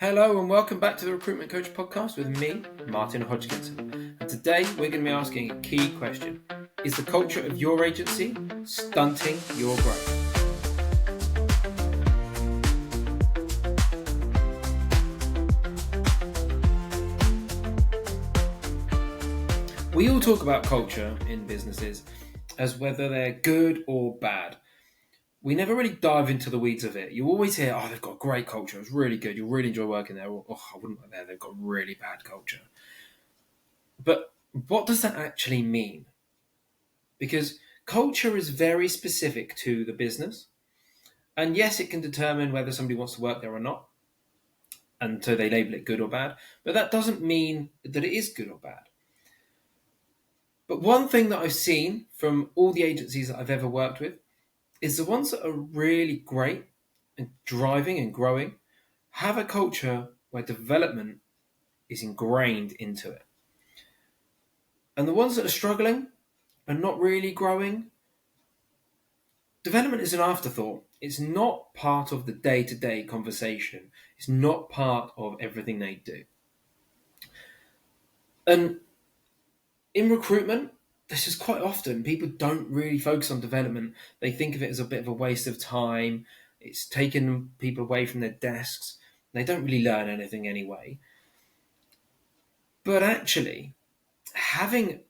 Hello and welcome back to the Recruitment Coach podcast with me, Martin Hodgkinson. And today we're going to be asking a key question. Is the culture of your agency stunting your growth? We all talk about culture in businesses as whether they're good or bad. We never really dive into the weeds of it. You always hear, oh, they've got great culture. It's really good. You'll really enjoy working there. Or, oh, I wouldn't work there. They've got really bad culture. But what does that actually mean? Because culture is very specific to the business. And yes, it can determine whether somebody wants to work there or not. And so they label it good or bad. But that doesn't mean that it is good or bad. But one thing that I've seen from all the agencies that I've ever worked with is the ones that are really great and driving and growing have a culture where development is ingrained into it. And the ones that are struggling and not really growing, development is an afterthought. It's not part of the day-to-day conversation. It's not part of everything they do. And in recruitment, this is quite often people don't really focus on development. They think of it as a bit of a waste of time. It's taking people away from their desks. They don't really learn anything anyway. But actually, having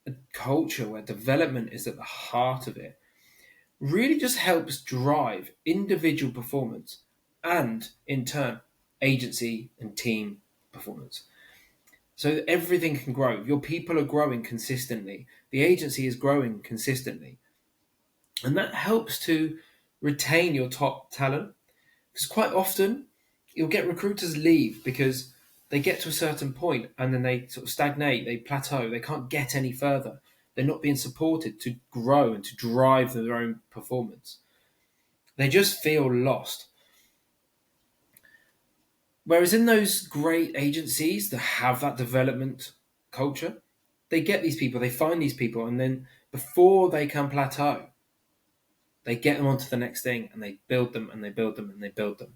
a culture where development is at the heart of it really just helps drive individual performance and, in turn, agency and team performance. So that everything can grow. Your people are growing consistently. The agency is growing consistently. And that helps to retain your top talent. Because quite often, you'll get recruiters leave because they get to a certain point and then they sort of stagnate, they plateau, they can't get any further. They're not being supported to grow and to drive their own performance. They just feel lost. Whereas in those great agencies that have that development culture, they get these people, they find these people, and then before they can plateau, they get them onto the next thing and they build them and they build them and they build them.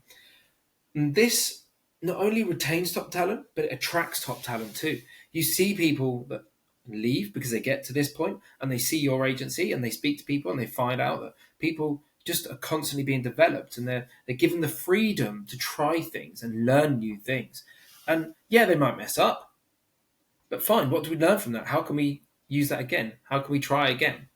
And this not only retains top talent, but it attracts top talent too. You see people that leave because they get to this point and they see your agency and they speak to people and they find out that people just are constantly being developed and they're given the freedom to try things and learn new things. And yeah, they might mess up, but fine, what do we learn from that? How can we use that again? How can we try again?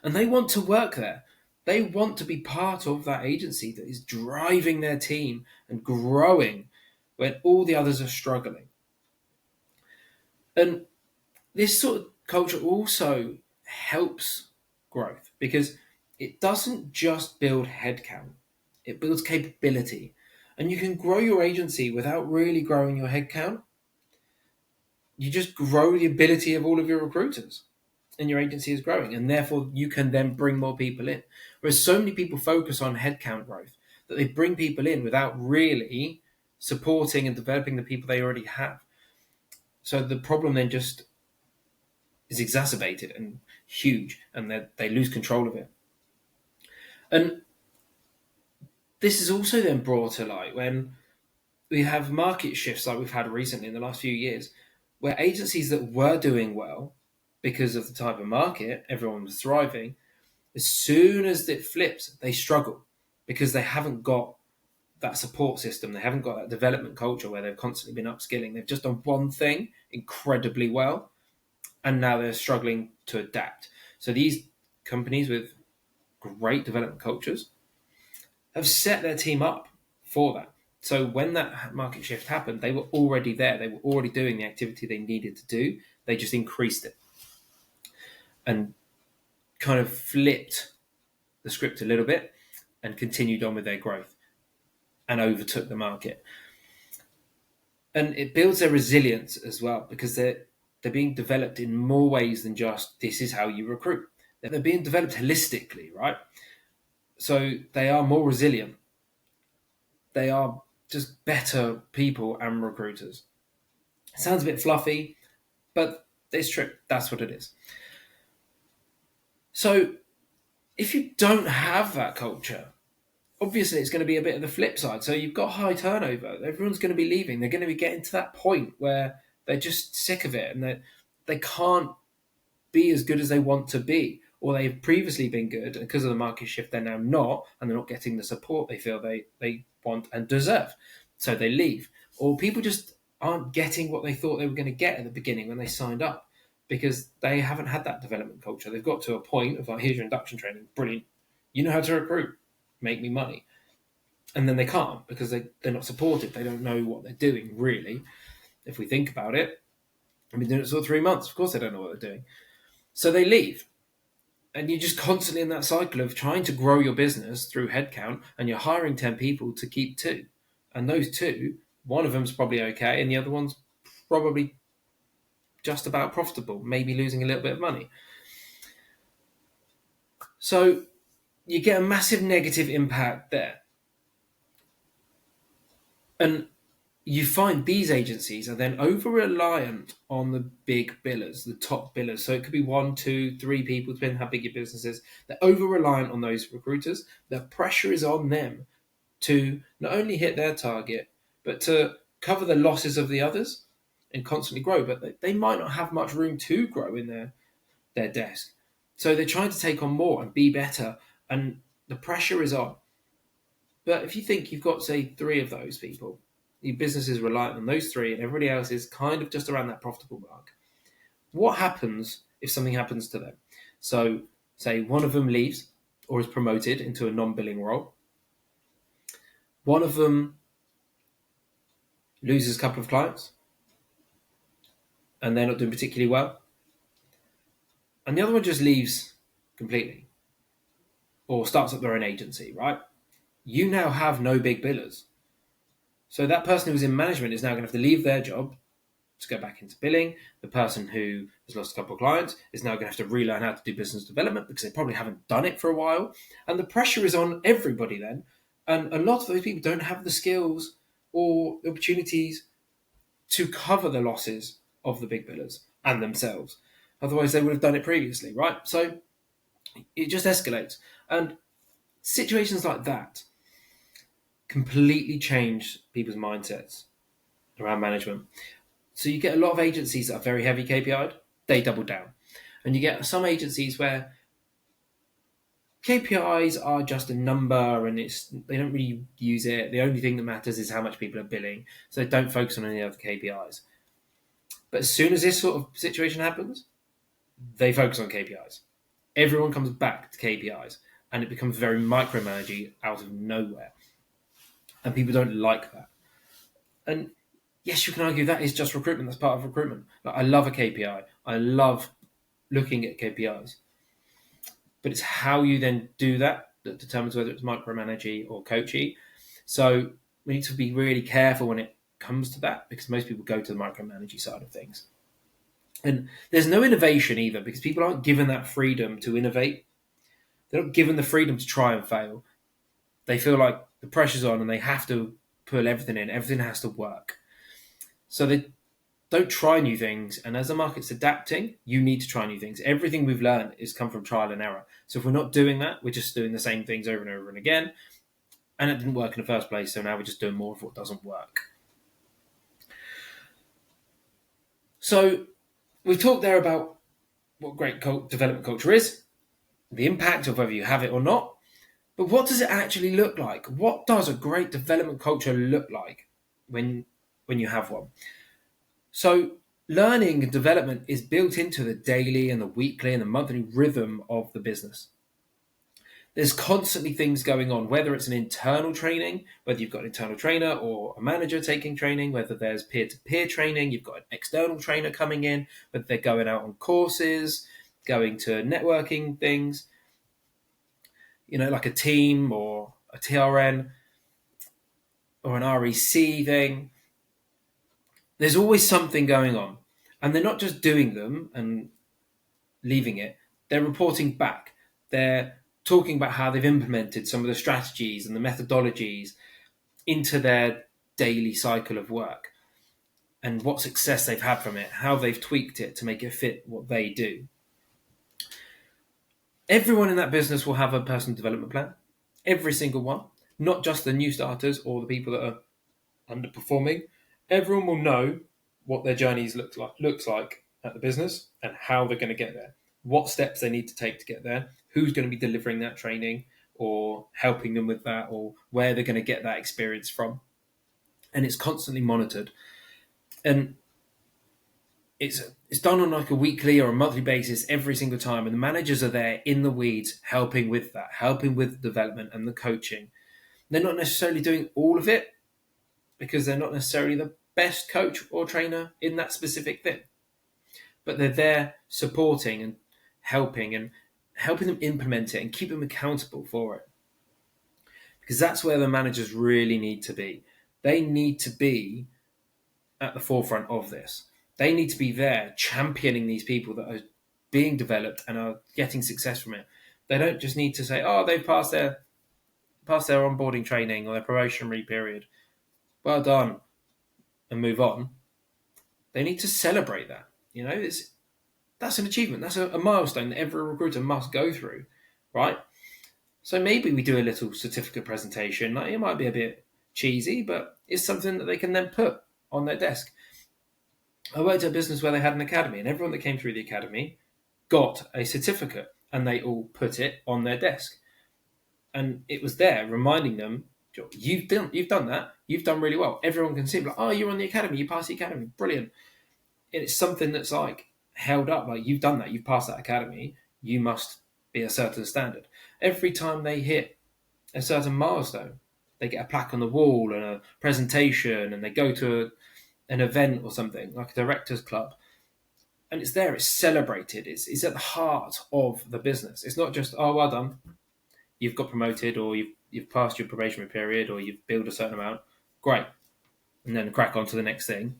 And they want to work there. They want to be part of that agency that is driving their team and growing when all the others are struggling. And this sort of culture also helps growth because it doesn't just build headcount, it builds capability. And you can grow your agency without really growing your headcount. You just grow the ability of all of your recruiters and your agency is growing. And therefore, you can then bring more people in. Whereas so many people focus on headcount growth that they bring people in without really supporting and developing the people they already have. So the problem then just is exacerbated and huge, and they lose control of it. And this is also then brought to light when we have market shifts like we've had recently in the last few years, where agencies that were doing well because of the type of market, everyone was thriving. As soon as it flips, they struggle because they haven't got that support system. They haven't got that development culture where they've constantly been upskilling. They've just done one thing incredibly well, and now they're struggling to adapt. So these companies with great development cultures have set their team up for that. So when that market shift happened, they were already there. They were already doing the activity they needed to do. They just increased it and kind of flipped the script a little bit and continued on with their growth and overtook the market. And it builds their resilience as well because they're being developed in more ways than just this is how you recruit. They're being developed holistically, right? So they are more resilient. They are just better people and recruiters. It sounds a bit fluffy, but it's true. That's what it is. So if you don't have that culture, obviously it's going to be a bit of the flip side. So you've got high turnover. Everyone's going to be leaving. They're going to be getting to that point where they're just sick of it and they can't be as good as they want to be, or they've previously been good, and because of the market shift, they're now not, and they're not getting the support they feel they want and deserve. So they leave, or people just aren't getting what they thought they were going to get at the beginning when they signed up because they haven't had that development culture. They've got to a point of like, here's your induction training, brilliant. You know how to recruit, make me money. And then they can't because they're not supported. They don't know what they're doing, really. If we think about it, I've been doing it for 3 months. Of course, they don't know what they're doing. So they leave. And you're just constantly in that cycle of trying to grow your business through headcount, and you're hiring 10 people to keep two. And those two, one of them's probably okay, and the other one's probably just about profitable, maybe losing a little bit of money. So you get a massive negative impact there. And you find these agencies are then over reliant on the big billers, the top billers. So it could be 1, 2, 3 people, depending on how big your business is. They're over reliant on those recruiters. The pressure is on them to not only hit their target, but to cover the losses of the others and constantly grow. But they might not have much room to grow in their desk. So they're trying to take on more and be better. And the pressure is on. But if you think you've got, say, 3 of those people, your business is reliant on those 3 and everybody else is kind of just around that profitable mark. What happens if something happens to them? So, say one of them leaves or is promoted into a non-billing role. One of them loses a couple of clients and they're not doing particularly well. And the other one just leaves completely or starts up their own agency, right? You now have no big billers. So that person who was in management is now going to have to leave their job to go back into billing. The person who has lost a couple of clients is now going to have to relearn how to do business development because they probably haven't done it for a while. And the pressure is on everybody then. And a lot of those people don't have the skills or the opportunities to cover the losses of the big billers and themselves. Otherwise, they would have done it previously, right? So it just escalates. And situations like that completely change people's mindsets around management. So you get a lot of agencies that are very heavy KPI'd, they double down. And you get some agencies where KPIs are just a number and they don't really use it. The only thing that matters is how much people are billing. So they don't focus on any other KPIs. But as soon as this sort of situation happens, they focus on KPIs. Everyone comes back to KPIs and it becomes very micromanaging out of nowhere. And people don't like that. And yes, you can argue that is just recruitment. That's part of recruitment. Like, I love a KPI. I love looking at KPIs. But it's how you then do that that determines whether it's micromanaging or coachy. So we need to be really careful when it comes to that because most people go to the micromanaging side of things. And there's no innovation either because people aren't given that freedom to innovate. They're not given the freedom to try and fail. They feel like the pressure's on and they have to pull everything in. Everything has to work. So they don't try new things. And as the market's adapting, you need to try new things. Everything we've learned is come from trial and error. So if we're not doing that, we're just doing the same things over and over and again. And it didn't work in the first place. So now we're just doing more of what doesn't work. So we've talked there about what great development culture is, the impact of whether you have it or not. But what does it actually look like? What does a great development culture look like when you have one? So learning and development is built into the daily and the weekly and the monthly rhythm of the business. There's constantly things going on, whether it's an internal training, whether you've got an internal trainer or a manager taking training, whether there's peer-to-peer training, you've got an external trainer coming in, whether they're going out on courses, going to networking things, like a team or a TRN or an REC thing. There's always something going on. And they're not just doing them and leaving it. They're reporting back. They're talking about how they've implemented some of the strategies and the methodologies into their daily cycle of work and what success they've had from it, how they've tweaked it to make it fit what they do. Everyone in that business will have a personal development plan, every single one. not just the new starters or the people that are underperforming. Everyone will know what their journeys looks like at the business and how they're going to get there, what steps they need to take to get there, who's going to be delivering that training or helping them with that, or where they're going to get that experience from. And it's constantly monitored. And it's done on like a weekly or a monthly basis every single time, and the managers are there in the weeds helping with that, helping with the development and the coaching. They're not necessarily doing all of it because they're not necessarily the best coach or trainer in that specific thing, but they're there supporting and helping them implement it and keep them accountable for it, because that's where the managers really need to be. They need to be at the forefront of this. They need to be there championing these people that are being developed and are getting success from it. They don't just need to say, "Oh, they've passed their onboarding training or their probationary period. Well done," and move on. They need to celebrate that. That's an achievement. That's a milestone that every recruiter must go through, right? So maybe we do a little certificate presentation. Like, it might be a bit cheesy, but it's something that they can then put on their desk. I worked at a business where they had an academy, and everyone that came through the academy got a certificate, and they all put it on their desk. And it was there reminding them, you've done that, you've done really well. Everyone can see, like, oh, you're on the academy, you passed the academy, brilliant. And it's something that's like held up, like, you've done that, you've passed that academy, you must be a certain standard. Every time they hit a certain milestone, they get a plaque on the wall and a presentation, and they go to an event or something like a directors club, and it's there, it's celebrated, it's at the heart of the business. It's not just, oh, well done, you've got promoted, or you've passed your probationary period, or you've billed a certain amount, great, and then crack on to the next thing.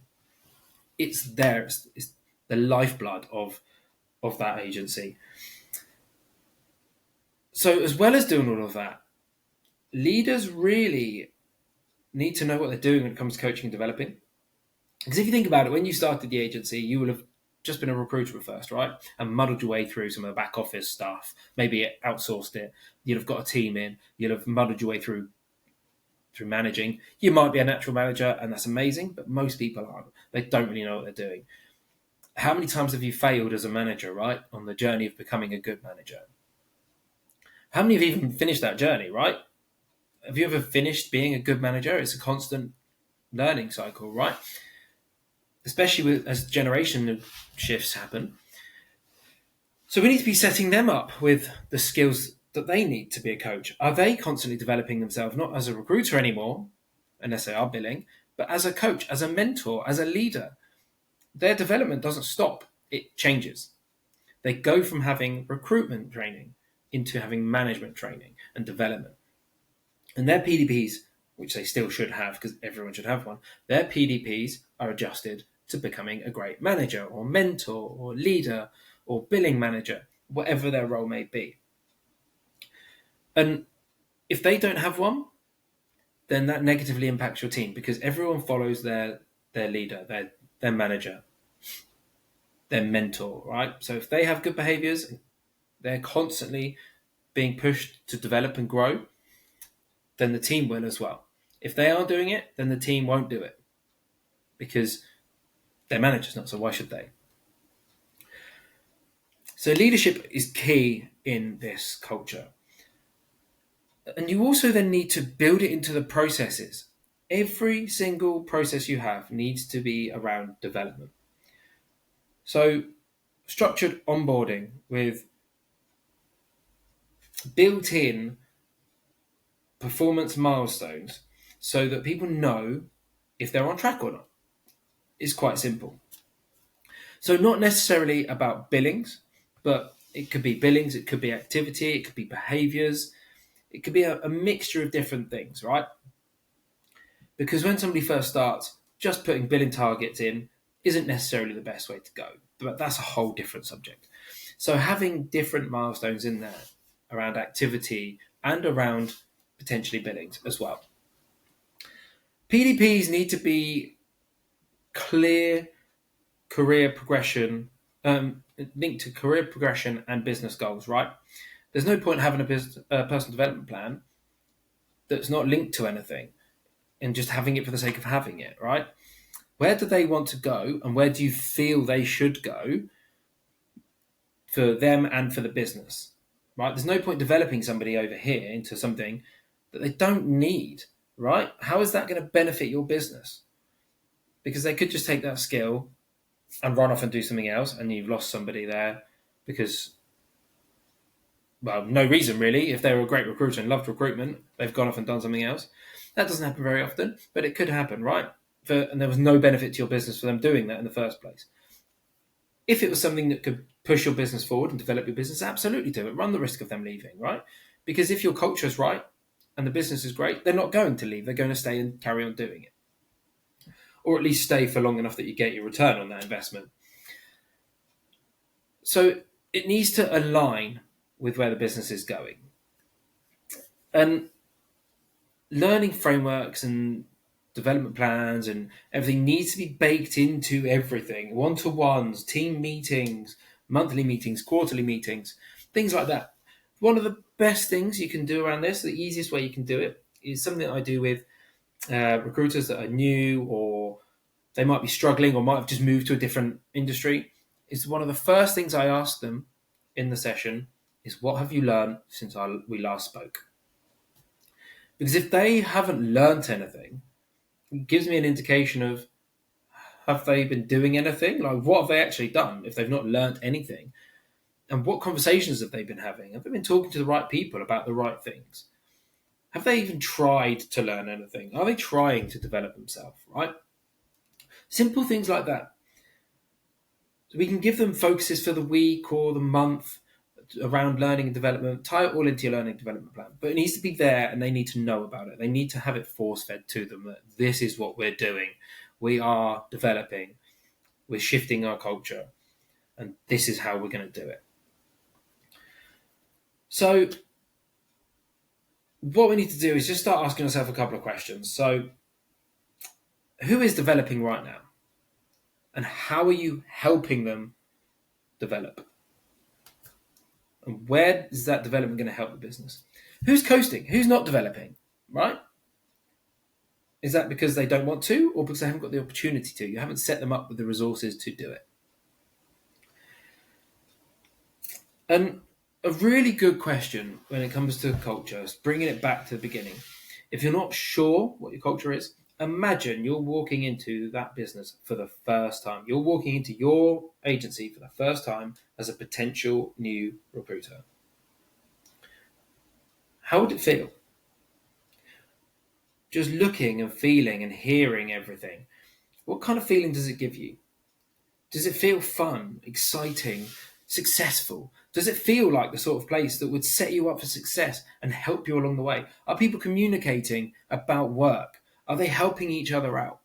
It's there, it's the lifeblood of that agency. So as well as doing all of that, leaders really need to know what they're doing when it comes to coaching and developing. Because if you think about it, when you started the agency, you will have just been a recruiter at first, right? And muddled your way through some of the back office stuff. Maybe outsourced it. You'd have got a team in. You'd have muddled your way through managing. You might be a natural manager, and that's amazing, but most people aren't. They don't really know what they're doing. How many times have you failed as a manager, right? On the journey of becoming a good manager? How many have even finished that journey, right? Have you ever finished being a good manager? It's a constant learning cycle, right? Especially as generation shifts happen. So we need to be setting them up with the skills that they need to be a coach. Are they constantly developing themselves, not as a recruiter anymore, unless they are billing, but as a coach, as a mentor, as a leader? Their development doesn't stop, it changes. They go from having recruitment training into having management training and development. And their PDPs, which they still should have because everyone should have one, their PDPs are adjusted to becoming a great manager or mentor or leader or billing manager, whatever their role may be. And if they don't have one, then that negatively impacts your team, because everyone follows their leader, their manager, their mentor, right? So if they have good behaviours, they're constantly being pushed to develop and grow, then the team will as well. If they aren't doing it, then the team won't do it, because their manager's not, so why should they? So leadership is key in this culture. And you also then need to build it into the processes. Every single process you have needs to be around development. So structured onboarding with built-in performance milestones so that people know if they're on track or not is quite simple. So not necessarily about billings, but it could be billings, it could be activity, it could be behaviours, it could be a mixture of different things, right? Because when somebody first starts, just putting billing targets in isn't necessarily the best way to go, but that's a whole different subject. So having different milestones in there around activity and around potentially billings as well. PDPs need to be clear career progression, linked to career progression and business goals, right? There's no point having a personal development plan that's not linked to anything and just having it for the sake of having it, right? Where do they want to go, and where do you feel they should go for them and for the business, right? There's no point developing somebody over here into something that they don't need, right? How is that going to benefit your business? Because they could just take that skill and run off and do something else, and you've lost somebody there because, well, no reason really. If they were a great recruiter and loved recruitment, they've gone off and done something else. That doesn't happen very often, but it could happen, right? And there was no benefit to your business for them doing that in the first place. If it was something that could push your business forward and develop your business, absolutely do it. Run the risk of them leaving, right? Because if your culture is right and the business is great, they're not going to leave. They're going to stay and carry on doing it. Or at least stay for long enough that you get your return on that investment. So it needs to align with where the business is going. And learning frameworks and development plans and everything needs to be baked into everything. One-to-ones, team meetings, monthly meetings, quarterly meetings, things like that. One of the best things you can do around this, the easiest way you can do it, is something that I do with recruiters that are new, or they might be struggling or might have just moved to a different industry. Is one of the first things I ask them in the session is, what have you learned since we last spoke? Because if they haven't learnt anything, it gives me an indication of, have they been doing anything? Like, what have they actually done if they've not learnt anything? And what conversations have they been having? Have they been talking to the right people about the right things? Have they even tried to learn anything? Are they trying to develop themselves, right? Simple things like that. So we can give them focuses for the week or the month around learning and development, tie it all into your learning and development plan. But it needs to be there, and they need to know about it. They need to have it force-fed to them that this is what we're doing. We are developing. We're shifting our culture. And this is how we're going to do it. So what we need to do is just start asking ourselves a couple of questions. So who is developing right now? And how are you helping them develop? And where is that development going to help the business? Who's coasting? Who's not developing, right? Is that because they don't want to, or because they haven't got the opportunity to? You haven't set them up with the resources to do it. And a really good question when it comes to culture is bringing it back to the beginning. If you're not sure what your culture is, imagine you're walking into that business for the first time. You're walking into your agency for the first time as a potential new recruiter. How would it feel? Just looking and feeling and hearing everything. What kind of feeling does it give you? Does it feel fun, exciting, successful? Does it feel like the sort of place that would set you up for success and help you along the way? Are people communicating about work? Are they helping each other out?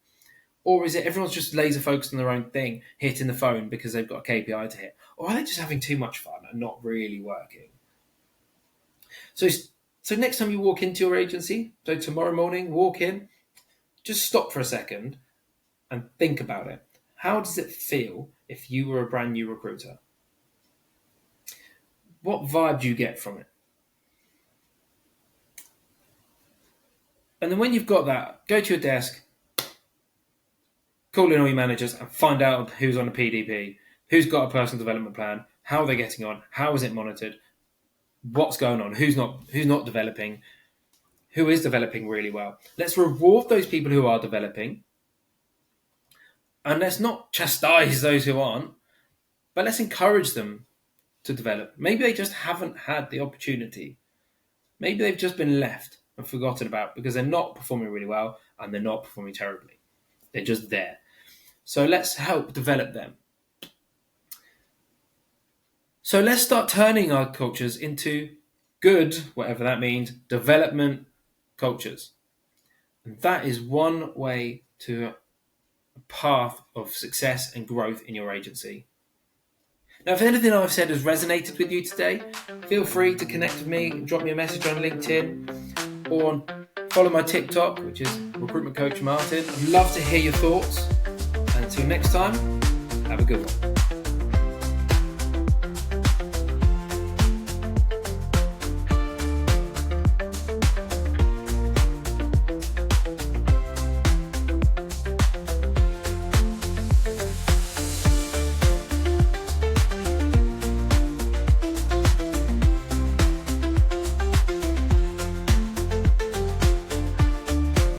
Or is it everyone's just laser focused on their own thing, hitting the phone because they've got a KPI to hit? Or are they just having too much fun and not really working? So next time you walk into your agency, so tomorrow morning, walk in, just stop for a second and think about it. How does it feel if you were a brand new recruiter? What vibe do you get from it? And then when you've got that, go to your desk, call in all your managers and find out who's on a PDP, who's got a personal development plan, how are they getting on, how is it monitored, what's going on, who's not developing, who is developing really well. Let's reward those people who are developing, and let's not chastise those who aren't, but let's encourage them to develop. Maybe they just haven't had the opportunity. Maybe they've just been left and forgotten about because they're not performing really well and they're not performing terribly. They're just there. So let's help develop them. So let's start turning our cultures into good, whatever that means, development cultures. And that is one way to a path of success and growth in your agency. Now, if anything I've said has resonated with you today, feel free to connect with me, drop me a message on LinkedIn, or follow my TikTok, which is Recruitment Coach Martin. I'd love to hear your thoughts. And until next time, have a good one.